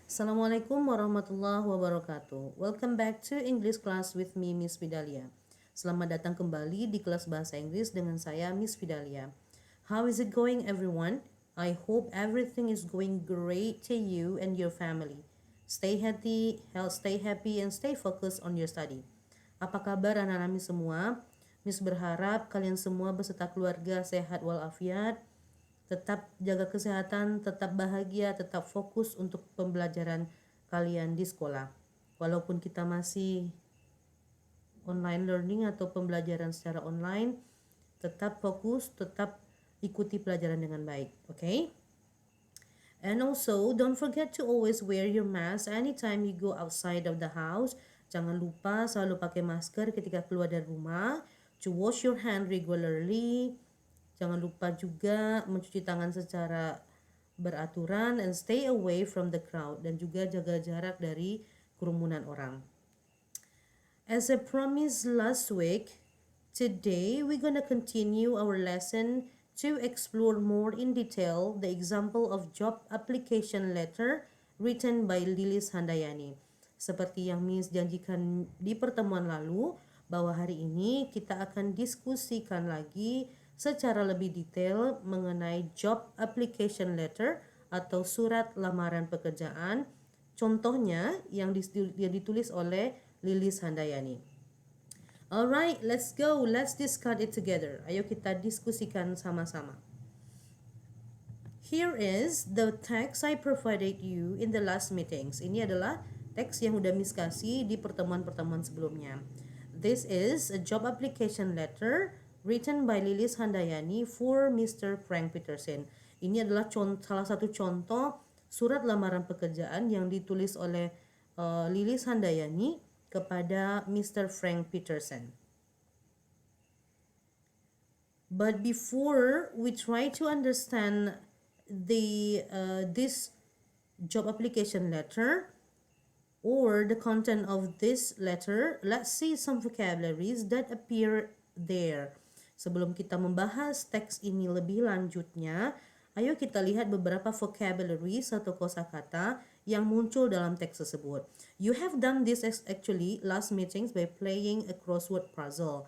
Assalamualaikum warahmatullahi wabarakatuh. Welcome back to English class with me, Miss Fidalia. Selamat datang kembali di kelas bahasa Inggris dengan saya, Miss Fidalia. How is it going, everyone? I hope everything is going great to you and your family. Stay healthy, stay happy, and stay focused on your study. Apa kabar anak-anak Miss semua? Miss berharap kalian semua beserta keluarga sehat walafiat, tetap jaga kesehatan, tetap bahagia, tetap fokus untuk pembelajaran kalian di sekolah. Walaupun kita masih online learning atau pembelajaran secara online, tetap fokus, tetap ikuti pelajaran dengan baik. Okay? And also, don't forget to always wear your mask anytime you go outside of the house. Jangan lupa selalu pakai masker ketika keluar dari rumah. To wash your hand regularly. Jangan lupa juga mencuci tangan secara beraturan and stay away from the crowd, dan juga jaga jarak dari kerumunan orang. As I promised last week, today we're gonna continue our lesson to explore more in detail the example of job application letter written by Lilis Handayani. Seperti yang Miss janjikan di pertemuan lalu, bahwa hari ini kita akan diskusikan lagi secara lebih detail mengenai job application letter atau surat lamaran pekerjaan. Contohnya yang ditulis oleh Lilis Handayani. Alright, let's go. Let's discuss it together. Ayo kita diskusikan sama-sama. Here is the text I provided you in the last meetings. Ini adalah teks yang udah Miss kasih di pertemuan-pertemuan sebelumnya. This is a job application letter written by Lilis Handayani for Mr. Frank Peterson. Ini adalah salah satu contoh surat lamaran pekerjaan yang ditulis oleh Lilis Handayani kepada Mr. Frank Peterson. But before we try to understand this job application letter or the content of this letter, let's see some vocabularies that appear there. Sebelum kita membahas teks ini lebih lanjutnya, ayo kita lihat beberapa vocabularies atau kosakata yang muncul dalam teks tersebut. You have done this actually last meetings by playing a crossword puzzle.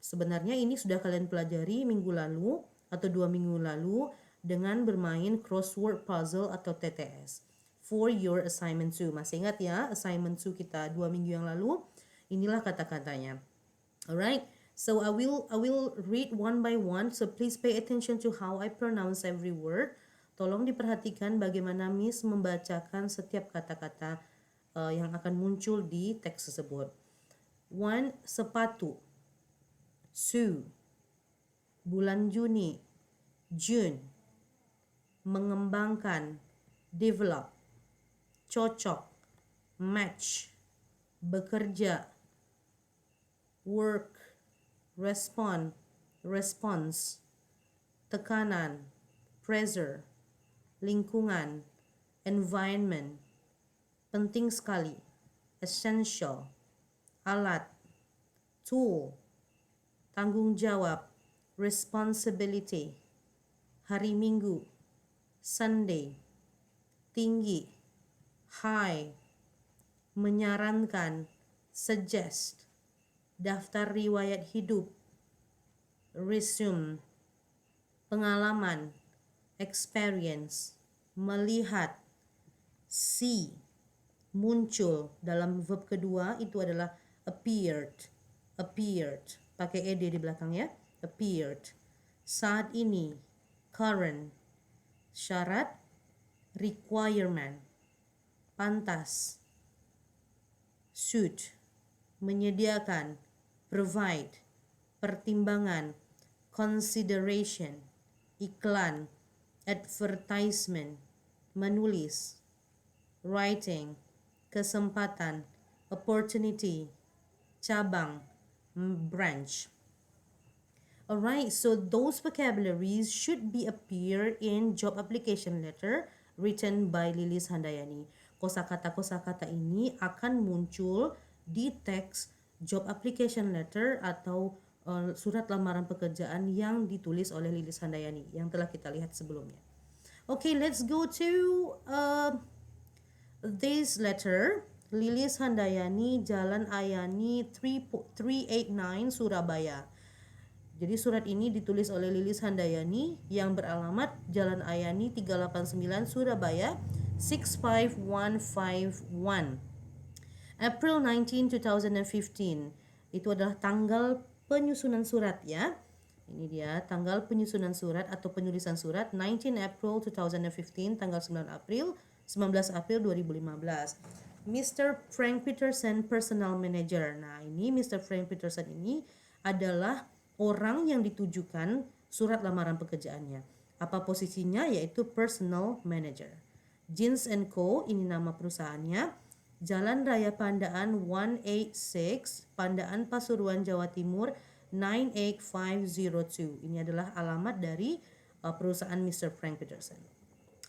Sebenarnya ini sudah kalian pelajari minggu lalu atau 2 minggu lalu dengan bermain crossword puzzle atau TTS for your assignment 2. Masih ingat ya assignment 2 kita 2 minggu yang lalu? Inilah kata-katanya. Alright, so I will read one by one, so please pay attention to how I pronounce every word. Tolong diperhatikan bagaimana Miss membacakan setiap kata-kata yang akan muncul di teks tersebut. 1. Sepatu. Sue. Bulan Juni. June. Mengembangkan. Develop. Cocok. Match. Bekerja. Work. Respond. Response. Tekanan. Pressure. Lingkungan. Environment. Penting sekali. Essential. Alat. Tool. Tanggung jawab. Responsibility. Hari Minggu. Sunday. Tinggi. High. Menyarankan. Suggest. Daftar riwayat hidup. Resume. Pengalaman. Experience. Melihat. See. Muncul. Dalam verb kedua itu adalah appeared. Appeared. Pakai ed di belakang ya. Appeared. Saat ini. Current. Syarat. Requirement. Pantas. Should. Menyediakan. Provide. Pertimbangan. Consideration. Iklan. Advertisement. Menulis. Writing. Kesempatan. Opportunity. Cabang. Branch. Alright, so those vocabularies should be appear in job application letter written by Lilis Handayani. Kosakata-kosakata ini akan muncul di teks job application letter atau surat lamaran pekerjaan yang ditulis oleh Lilis Handayani yang telah kita lihat sebelumnya. Okay, let's go to This letter, Lilis Handayani, Jalan Ayani 389 Surabaya. Jadi surat ini ditulis oleh Lilis Handayani yang beralamat Jalan Ayani 389 Surabaya 65151. April 19, 2015. Itu adalah tanggal penyusunan surat ya. Ini dia tanggal penyusunan surat atau penulisan surat 19 April 2015, tanggal 19 April 2015. Mr. Frank Peterson, Personal Manager. Nah, ini Mr. Frank Peterson ini adalah orang yang ditujukan surat lamaran pekerjaannya. Apa posisinya? Yaitu Personal Manager. Jeans & Co. ini nama perusahaannya. Jalan Raya Pandaan 186, Pandaan Pasuruan, Jawa Timur 98502. Ini adalah alamat dari perusahaan Mr. Frank Peterson.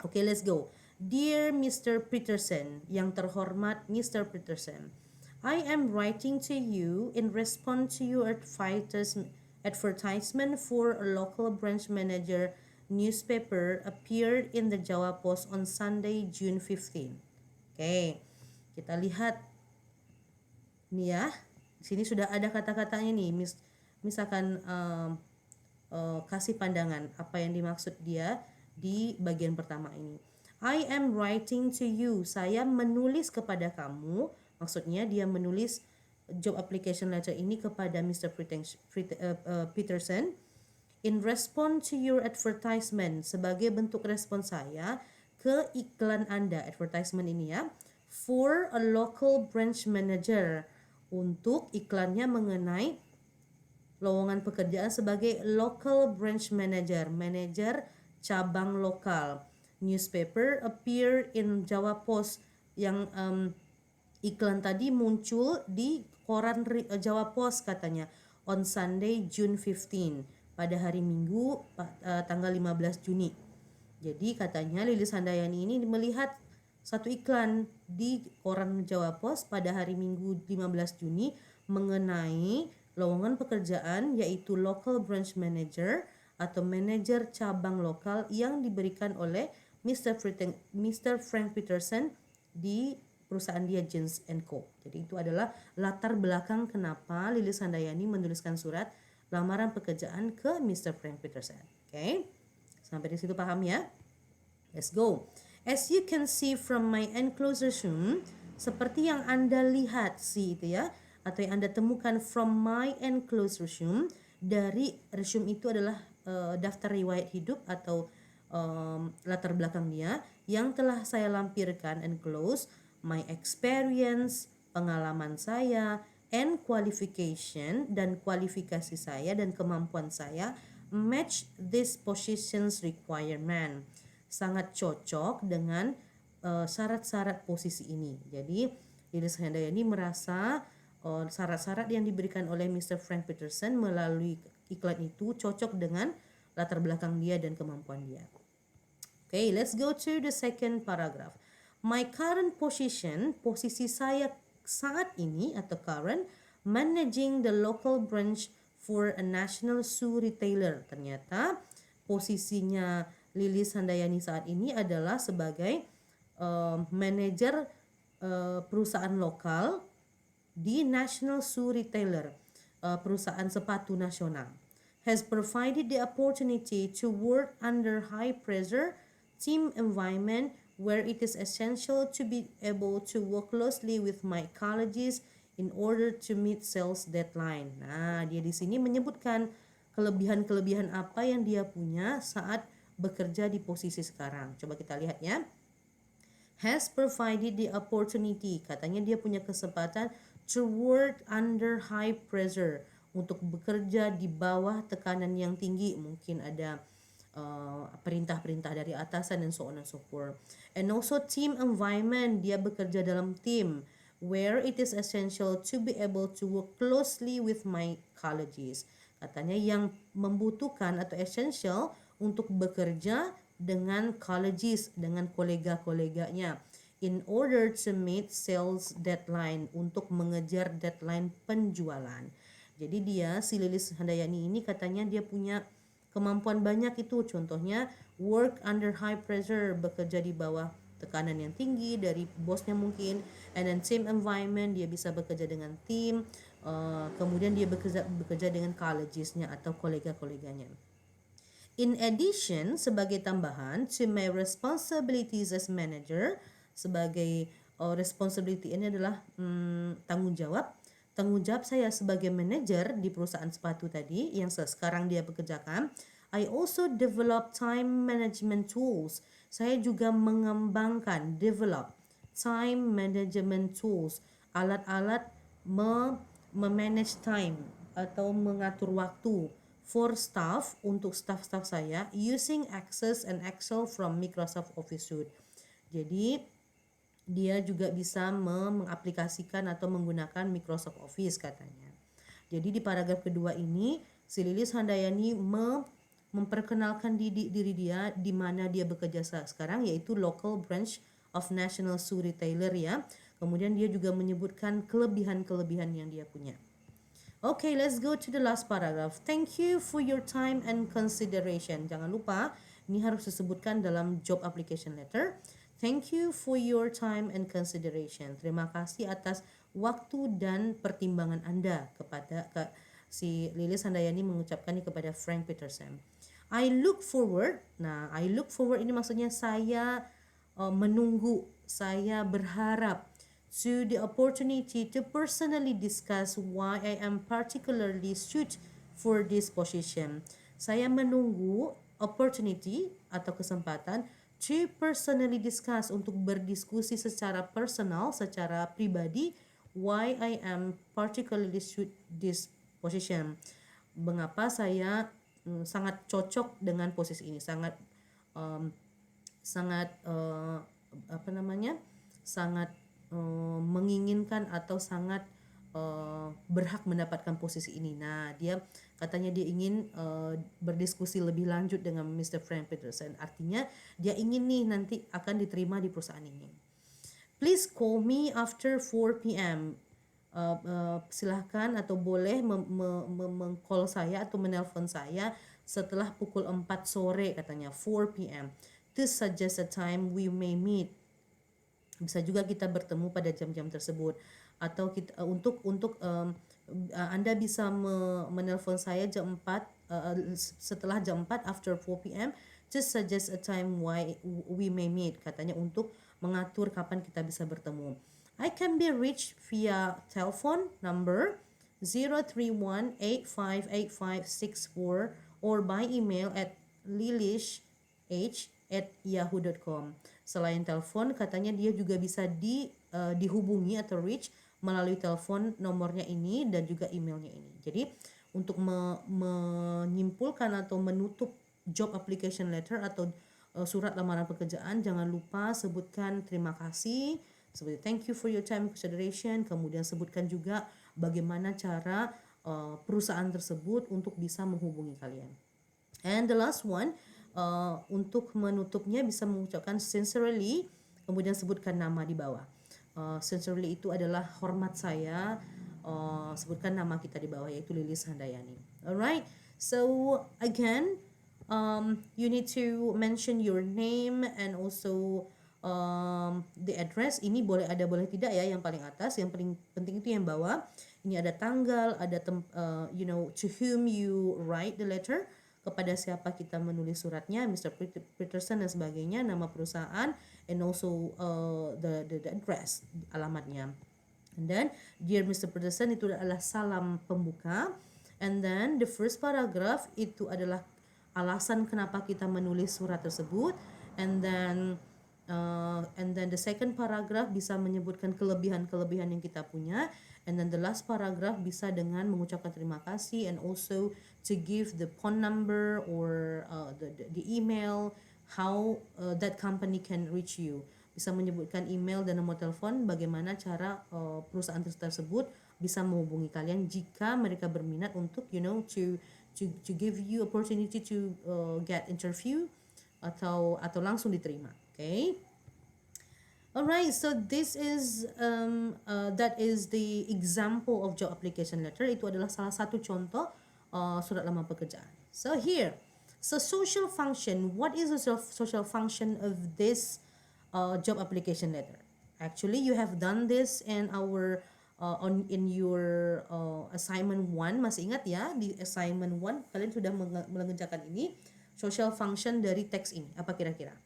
Okay, let's go. Dear Mr. Peterson, yang terhormat Mr. Peterson, I am writing to you in response to your advertisement for a local branch manager newspaper appeared in the Jawa Post on Sunday, June 15. Okay. Kita lihat nih ya, di sini sudah ada kata-katanya nih. Misalkan kasih pandangan apa yang dimaksud dia di bagian pertama ini. I am writing to you. Saya menulis kepada kamu. Maksudnya dia menulis job application letter ini kepada Mr. Peterson in response to your advertisement, sebagai bentuk respon saya ke iklan Anda. Advertisement ini ya, for a local branch manager, untuk iklannya mengenai lowongan pekerjaan sebagai local branch manager, manajer cabang lokal. Newspaper appear in Jawa Post, yang iklan tadi muncul di koran Jawa Post katanya on Sunday June 15, pada hari Minggu tanggal 15 Juni. Jadi katanya Lilis Handayani ini melihat satu iklan di koran Jawa Post pada hari Minggu 15 Juni mengenai lowongan pekerjaan yaitu local branch manager atau manajer cabang lokal yang diberikan oleh Mr. Frank Peterson di perusahaan dia Jeans & Co. Jadi itu adalah latar belakang kenapa Lilis Handayani menuliskan surat lamaran pekerjaan ke Mr. Frank Peterson. Okay? Sampai di situ paham ya? Let's go. As you can see from my enclosed resume, seperti yang Anda lihat see itu ya, atau yang Anda temukan from my enclosed resume, dari resume itu adalah daftar riwayat hidup atau latar belakang dia yang telah saya lampirkan enclose, my experience, pengalaman saya, and qualification, dan kualifikasi saya dan kemampuan saya match this position's requirement. Sangat cocok dengan syarat-syarat posisi ini. Jadi Lilis Handayani merasa syarat-syarat yang diberikan oleh Mr. Frank Peterson melalui iklan itu cocok dengan latar belakang dia dan kemampuan dia. Okay, let's go to the second paragraph. My current position, posisi saya saat ini atau current, managing the local branch for a national shoe retailer. Ternyata posisinya Lilis Handayani saat ini adalah sebagai manajer perusahaan lokal di National Shoe Retailer, perusahaan sepatu nasional. Has provided the opportunity to work under high pressure team environment where it is essential to be able to work closely with my colleagues in order to meet sales deadline. Nah, dia di sini menyebutkan kelebihan-kelebihan apa yang dia punya saat bekerja di posisi sekarang. Coba kita lihat ya. Has provided the opportunity. Katanya dia punya kesempatan to work under high pressure. Untuk bekerja di bawah tekanan yang tinggi. Mungkin ada perintah-perintah dari atasan dan so on and so forth. And also team environment. Dia bekerja dalam tim. Where it is essential to be able to work closely with my colleagues. Katanya yang membutuhkan atau essential untuk bekerja dengan colleagues, dengan kolega-koleganya in order to meet sales deadline, untuk mengejar deadline penjualan. Jadi dia, si Lilis Handayani ini katanya dia punya kemampuan banyak itu, contohnya work under high pressure, bekerja di bawah tekanan yang tinggi dari bosnya mungkin, and then team environment, dia bisa bekerja dengan tim, kemudian dia bekerja dengan colleagues-nya atau kolega-koleganya. In addition, sebagai tambahan to my responsibilities as manager, sebagai responsibility ini adalah tanggung jawab. Tanggung jawab saya sebagai manager di perusahaan sepatu tadi yang sekarang dia bekerjakan. I also develop time management tools. Saya juga mengembangkan, develop time management tools, alat-alat memanage time atau mengatur waktu for staff, untuk staff-staff saya, using Access and Excel from Microsoft Office Suite. Jadi dia juga bisa mengaplikasikan atau menggunakan Microsoft Office katanya. Jadi di paragraf kedua ini si Lilis Handayani memperkenalkan diri dia di mana dia bekerja sekarang, yaitu local branch of National Shoe Retailer ya. Kemudian dia juga menyebutkan kelebihan-kelebihan yang dia punya. Okay, let's go to the last paragraph. Thank you for your time and consideration. Jangan lupa, ini harus disebutkan dalam job application letter. Thank you for your time and consideration. Terima kasih atas waktu dan pertimbangan Anda kepada si Lilis Handayani mengucapkan ini kepada Frank Peterson. I look forward. Nah, I look forward ini maksudnya saya menunggu, saya berharap to the opportunity to personally discuss why I am particularly suited for this position. Saya menunggu opportunity atau kesempatan to personally discuss, untuk berdiskusi secara personal, secara pribadi, why I am particularly suited this position. Mengapa saya sangat cocok dengan posisi ini, sangat menginginkan atau sangat berhak mendapatkan posisi ini. Nah, dia katanya dia ingin berdiskusi lebih lanjut dengan Mr. Frank Peterson. Artinya dia ingin nih nanti akan diterima di perusahaan ini. Please call me after 4 p.m. Silahkan atau boleh meng-call saya atau menelpon saya setelah pukul 4 sore katanya, 4 p.m. to suggest a time we may meet. Bisa juga kita bertemu pada jam-jam tersebut, atau kita Anda bisa menelpon saya jam 4 setelah jam 4 after 4 p.m. to suggest a time why we may meet, katanya untuk mengatur kapan kita bisa bertemu. I can be reached via telephone number 031858564 or by email at lilish@yahoo.com. Selain telepon, katanya dia juga bisa dihubungi atau reach melalui telepon nomornya ini dan juga emailnya ini. Jadi untuk menyimpulkan atau menutup job application letter atau surat lamaran pekerjaan, jangan lupa sebutkan terima kasih, seperti thank you for your time and consideration, kemudian sebutkan juga bagaimana cara perusahaan tersebut untuk bisa menghubungi kalian. And the last one, untuk menutupnya bisa mengucapkan sincerely, kemudian sebutkan nama di bawah. Sincerely itu adalah hormat saya, sebutkan nama kita di bawah, yaitu Lilis Handayani. Alright, so again, you need to mention your name and also the address. Ini boleh ada boleh tidak ya, yang paling atas. Yang paling penting itu yang bawah. Ini ada tanggal, ada to whom you write the letter, kepada siapa kita menulis suratnya, Mr. Peterson dan sebagainya, nama perusahaan, and also the address, alamatnya. And then dear Mr. Peterson itu adalah salam pembuka, and then the first paragraph itu adalah alasan kenapa kita menulis surat tersebut, and then the second paragraph bisa menyebutkan kelebihan-kelebihan yang kita punya, and then the last paragraph bisa dengan mengucapkan terima kasih, and also to give the phone number or the email, how that company can reach you. Bisa menyebutkan email dan nomor telepon, bagaimana cara perusahaan tersebut bisa menghubungi kalian jika mereka berminat untuk to give you opportunity to get interview atau langsung diterima. Okay. Alright, so this is that is the example of job application letter. Itu adalah salah satu contoh surat lamaran pekerjaan. So here, so social function. What is the social function of this job application letter. Actually, you have done this in our in your assignment 1. Masih ingat ya, di assignment 1 kalian sudah mengerjakan ini, social function dari teks ini. Apa kira-kira?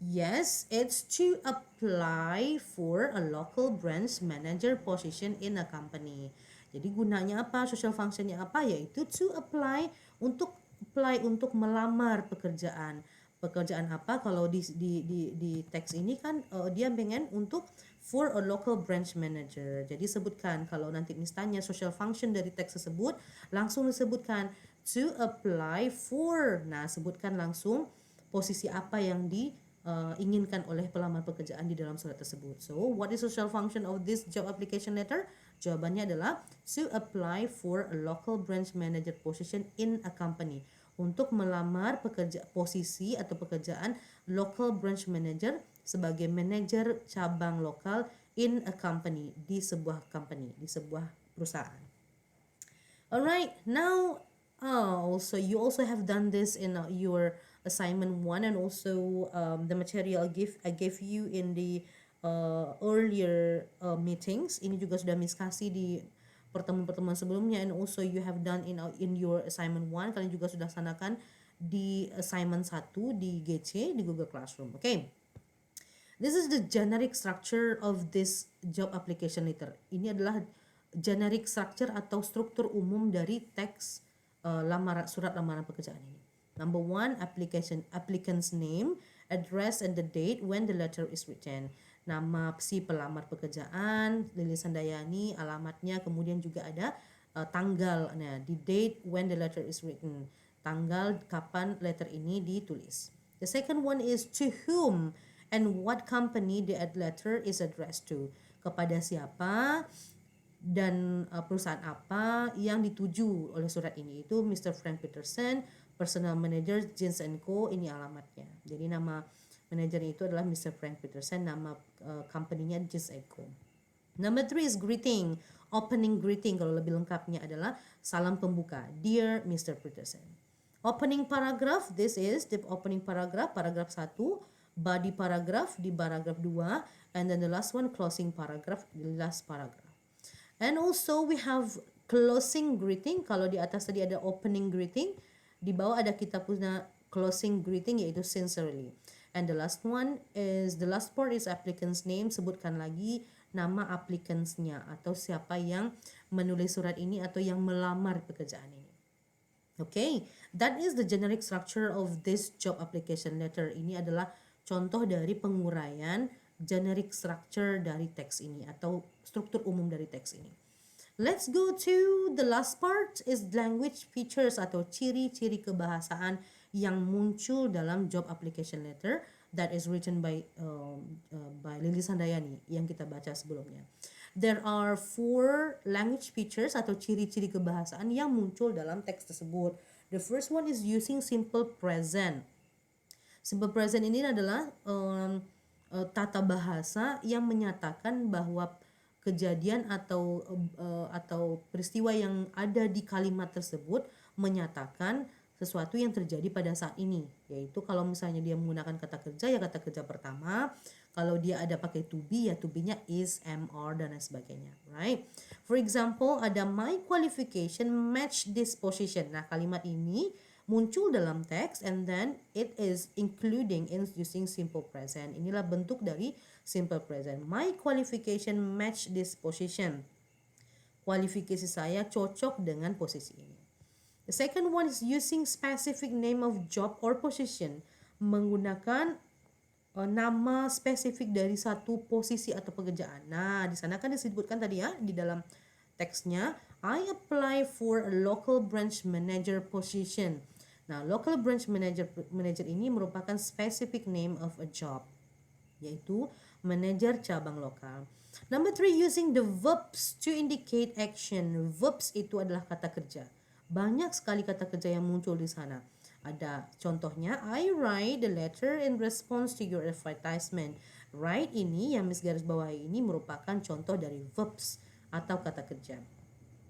Yes, it's to apply for a local branch manager position in a company. Jadi gunanya apa? Social functionnya apa? Yaitu to apply untuk melamar pekerjaan. Pekerjaan apa? Kalau di teks ini kan dia pengen untuk for a local branch manager. Jadi sebutkan kalau nanti misalnya social function dari teks tersebut langsung disebutkan to apply for. Nah, sebutkan langsung posisi apa yang inginkan oleh pelamar pekerjaan di dalam surat tersebut. So, what is social function of this job application letter? Jawabannya adalah to apply for a local branch manager position in a company. Untuk melamar posisi atau pekerjaan local branch manager sebagai manajer cabang lokal in a company, di sebuah perusahaan. Alright, now also you also have done this in your assignment 1 and also the material I gave you in the earlier meetings. Ini juga sudah Miss kasih di pertemuan-pertemuan sebelumnya, and also you have done in your assignment 1. Kalian juga sudah sanakan di assignment 1 di GC di Google Classroom. Okay. This is the generic structure of this job application letter. Ini adalah generic structure atau struktur umum dari teks surat lamaran pekerjaan ini. Number 1, applicant's name, address, and the date when the letter is written. Nama si pelamar pekerjaan, Lili Sandayani, alamatnya, kemudian juga ada tanggal, nah, the date when the letter is written, tanggal kapan letter ini ditulis. The second one is to whom and what company the letter is addressed to. Kepada siapa dan perusahaan apa yang dituju oleh surat ini. Itu Mr. Frank Peterson, Personal Manager Jeans & Co. Ini alamatnya. Jadi nama manajernya itu adalah Mr. Frank Peterson, nama company-nya Jeans & Co. Number 3 is greeting. Opening greeting, kalau lebih lengkapnya adalah salam pembuka. Dear Mr. Peterson. Opening paragraph, this is the opening paragraph 1, body paragraph di paragraph 2, and then the last one closing paragraph di last paragraph. And also we have closing greeting. Kalau di atas tadi ada opening greeting, di bawah ada kita punya closing greeting yaitu sincerely. And the last one is, the last part is applicant's name. Sebutkan lagi nama applicantsnya atau siapa yang menulis surat ini atau yang melamar pekerjaan ini. Okay, that is the generic structure of this job application letter. Ini adalah contoh dari penguraian generic structure dari teks ini atau struktur umum dari teks ini. Let's go to the last part is language features atau ciri-ciri kebahasaan yang muncul dalam job application letter that is written by Lili Sandayani yang kita baca sebelumnya. There are 4 language features atau ciri-ciri kebahasaan yang muncul dalam teks tersebut. The first one is using simple present. Simple present ini adalah tata bahasa yang menyatakan bahwa kejadian atau peristiwa yang ada di kalimat tersebut menyatakan sesuatu yang terjadi pada saat ini. Yaitu kalau misalnya dia menggunakan kata kerja, ya kata kerja pertama. Kalau dia ada pakai to be, ya to be-nya is, am, are, dan lain sebagainya. Right? For example, ada my qualification match this position. Nah, kalimat ini muncul dalam teks and then it is including in using simple present. Inilah bentuk dari simple present. My qualification match this position. Kualifikasi saya cocok dengan posisi ini. The second one is using specific name of job or position. Menggunakan nama spesifik dari satu posisi atau pekerjaan. Nah, di sana kan disebutkan tadi ya di dalam teksnya, I apply for a local branch manager position. Nah, local branch manager ini merupakan specific name of a job, yaitu manajer cabang lokal. Number 3, using the verbs to indicate action. Verbs itu adalah kata kerja. Banyak sekali kata kerja yang muncul di sana. Ada contohnya, I write the letter in response to your advertisement. Write ini yang Miss garis bawahi ini merupakan contoh dari verbs atau kata kerja.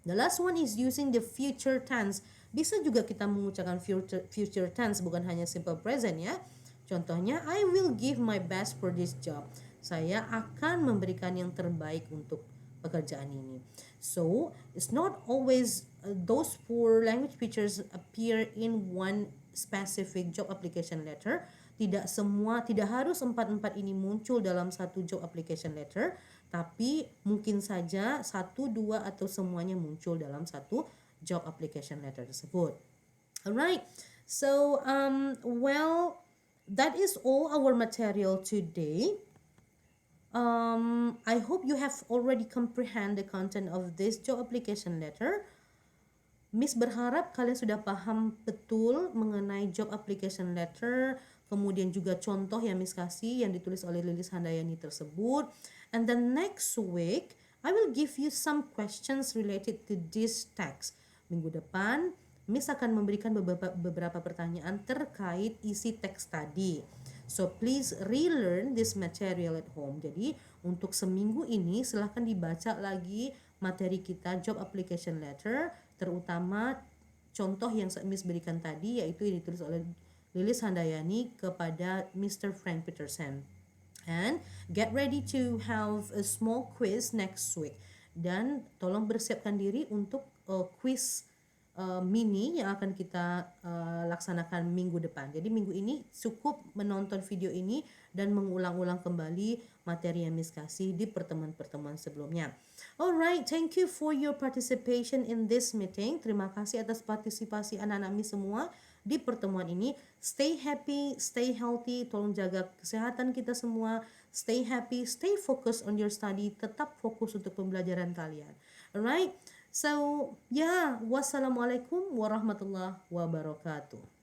The last one is using the future tense. Bisa juga kita mengucapkan future tense, bukan hanya simple present ya. Contohnya, I will give my best for this job. Saya akan memberikan yang terbaik untuk pekerjaan ini. So, it's not always those four language features appear in one specific job application letter. Tidak harus empat-empat ini muncul dalam satu job application letter, tapi mungkin saja satu, dua, atau semuanya muncul dalam satu job application letter tersebut. Alright, so that is all our material today. I hope you have already comprehend the content of this job application letter. Miss berharap kalian sudah paham betul mengenai job application letter, kemudian juga contoh yang Miss kasih yang ditulis oleh Lilis Handayani tersebut. And then next week, I will give you some questions related to this text. Minggu depan, Miss akan memberikan beberapa pertanyaan terkait isi teks tadi. So please relearn this material at home. Jadi untuk seminggu ini silahkan dibaca lagi materi kita job application letter, terutama contoh yang Miss berikan tadi, yaitu yang ditulis oleh Lilis Handayani kepada Mr. Frank Peterson. And get ready to have a small quiz next week. Dan tolong bersiapkan diri untuk quiz mini yang akan kita laksanakan minggu depan. Jadi minggu ini cukup menonton video ini dan mengulang-ulang kembali materi yang Miss kasih di pertemuan-pertemuan sebelumnya. Alright, thank you for your participation in this meeting. Terima kasih atas partisipasi anak-anak Miss semua di pertemuan ini. Stay happy, stay healthy, tolong jaga kesehatan kita semua. Stay happy, stay focused on your study, tetap fokus untuk pembelajaran kalian. Alright, so yeah, wassalamualaikum warahmatullahi wabarakatuh.